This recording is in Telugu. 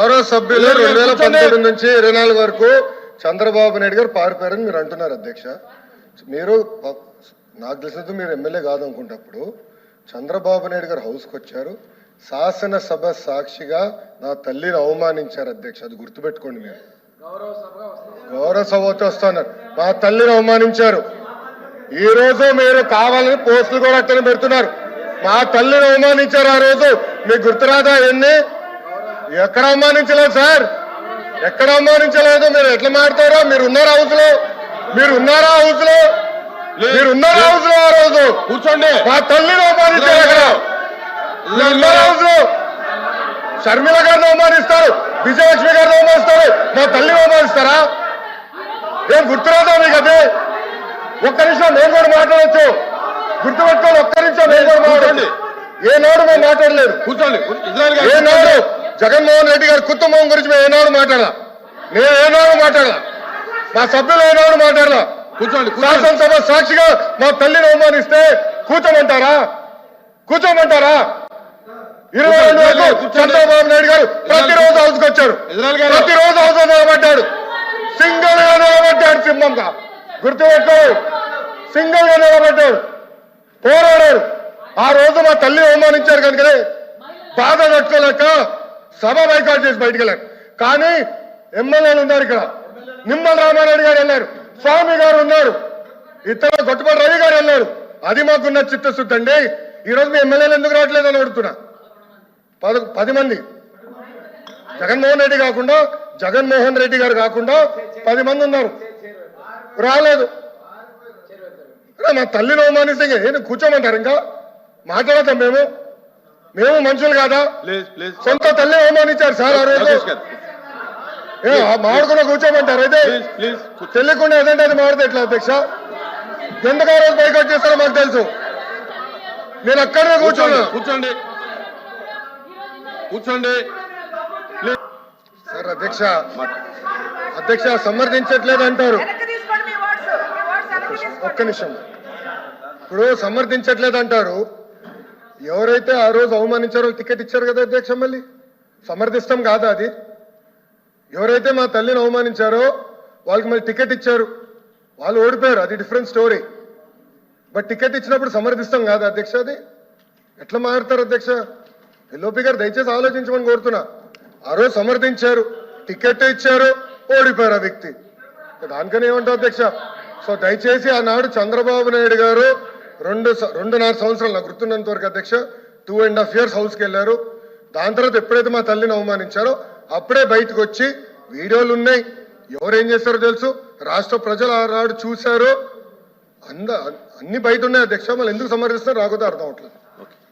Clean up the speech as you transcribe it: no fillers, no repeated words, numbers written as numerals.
గౌరవ సభ్యులు 2019 నుంచి 24 వరకు చంద్రబాబు నాయుడు గారు పారిపోయారని మీరు అంటున్నారు అధ్యక్ష. మీరు నాకు తెలిసినంత మీరు ఎమ్మెల్యే కాదనుకుంటప్పుడు చంద్రబాబు నాయుడు గారు హౌస్కి వచ్చారు, శాసనసభ సాక్షిగా నా తల్లిని అవమానించారు అధ్యక్ష. అది గుర్తుపెట్టుకోండి. మీరు గౌరవ సభతో వస్తున్నారు, మా తల్లిని అవమానించారు. ఈ రోజు మీరు కావాలని పోస్టులు కూడా అక్కడ పెడుతున్నారు. మా తల్లిని అవమానించారు ఆ రోజు, మీకు గుర్తురాదా? ఎన్ని ఎక్కడ అవమానించలేదు సార్, ఎక్కడ అవమానించలేదు. మీరు ఎట్లా మాట్లాడతారో, మీరు ఉన్నారా హౌస్ లో? మీరు ఉన్నారా హౌస్ లో? మీరు ఉన్నారా హౌస్ లో? ఆ రోజు కూర్చోండి. మా తల్లిని అవమానించారు అక్కడ. ఉన్నారా హౌస్ లో? షర్మిల గారిని అవమానిస్తారు, విజయలక్ష్మి గారిని అవమానిస్తారు, మా తల్లిని అవమానిస్తారా? ఏం గుర్తురాదా మీకు? అదే ఒక్క నిమిషం నేను కూడా మాట్లాడచ్చు, గుర్తుపెట్టుకోండి. ఒక్క నిమిషం నేను కూడా మాట్లాడండి. ఏనాడు మేము మాట్లాడలేదు. కూర్చోండి. ఏనాడు జగన్మోహన్ రెడ్డి గారి కుటుంబం గురించి మేము ఏనాడు మాట్లాడాల? నేను ఏనాడు మాట్లాడాల? మా సభ్యులు ఏనాడు మాట్లాడాల? కూర్చోండి. శాసనసభ సాక్షిగా మా తల్లిని అవమానిస్తే కూర్చోమంటారా? కూర్చోమంటారా? 22 వరకు చంద్రబాబు నాయుడు గారు ప్రతిరోజు హౌస్కి వచ్చాడు, ప్రతిరోజు హౌస్ నిలబడ్డాడు, సింగిల్ గా నిలబడ్డాడు, సింహంగా గుర్తుపెట్టు. సింగిల్ గా నిలబడ్డాడు, పోరాడాడు. ఆ రోజు మా తల్లిని అవమానించారు కనుకనే బాధ తట్టుకోలేక సభ బైకాట్ చేసి బయటికి వెళ్ళారు. కానీ ఎమ్మెల్యేలు ఉన్నారు ఇక్కడ. నిమ్మల రామారెడ్డి గారు వెళ్ళారు, స్వామి గారు ఉన్నారు, ఇతర గొట్టపాటి రవి గారు వెళ్ళారు. అది మాకున్న చిత్తశుద్ధి అండి. ఈరోజు మీ ఎమ్మెల్యేలు ఎందుకు రావట్లేదు అని అడుగుతున్నా. 10 మంది జగన్మోహన్ రెడ్డి గారు కాకుండా 10 మంది ఉన్నారు, రాలేదు. మా తల్లిని అవమానిస్తే ఏంటి కూర్చోమంటారు? ఇంకా మాట్లాడతాం మేము మనుషులు కాదా? సొంత తల్లి అవమానించారు సార్ ఆ రోజు. మాడుకున్నా కూర్చోమంటారు? అయితే తెలియకుండా ఏదంటే అది మాడితే ఎట్లా అధ్యక్ష? ఎందుకు ఆ రోజు బైకౌట్ చేస్తారో మాకు తెలుసు. నేను అక్కడనే కూర్చోండి. సార్ అధ్యక్ష సమర్థించట్లేదు అంటారు. ఒక్క నిమిషం. ఇప్పుడు సమర్థించట్లేదు అంటారు. ఎవరైతే ఆ రోజు అవమానించారో టికెట్ ఇచ్చారు కదా అధ్యక్ష, మళ్ళీ సమర్థిస్తాం కాదా అది? ఎవరైతే మా తల్లిని అవమానించారో వాళ్ళకి మళ్ళీ టికెట్ ఇచ్చారు, వాళ్ళు ఓడిపోయారు, అది డిఫరెంట్ స్టోరీ. బట్ టికెట్ ఇచ్చినప్పుడు సమర్థిస్తాం కాదా అధ్యక్ష? అది ఎట్లా మారుతారు అధ్యక్ష? ఎల్ఓపి గారు దయచేసి ఆలోచించమని కోరుతున్నా. ఆ రోజు సమర్థించారు, టికెట్ ఇచ్చారు, ఓడిపోయారు ఆ వ్యక్తి. దానికని ఏమంటారు అధ్యక్ష? సో దయచేసి ఆనాడు చంద్రబాబు నాయుడు గారు 2.5 సంవత్సరాలు నాకు గుర్తున్నంత వరకు అధ్యక్ష 2.5 years హౌస్కి వెళ్ళారు. దాని తర్వాత ఎప్పుడైతే మా తల్లిని అవమానించారో అప్పుడే బయటకు వచ్చి వీడియోలు ఉన్నాయి, ఎవరేం చేస్తారో తెలుసు, రాష్ట్ర ప్రజలు ఆనాడు చూశారు, అన్ని బయట ఉన్నాయి అధ్యక్ష. మళ్ళీ ఎందుకు సమర్థిస్తారో రాకపోతే అర్థం అవట్లేదు.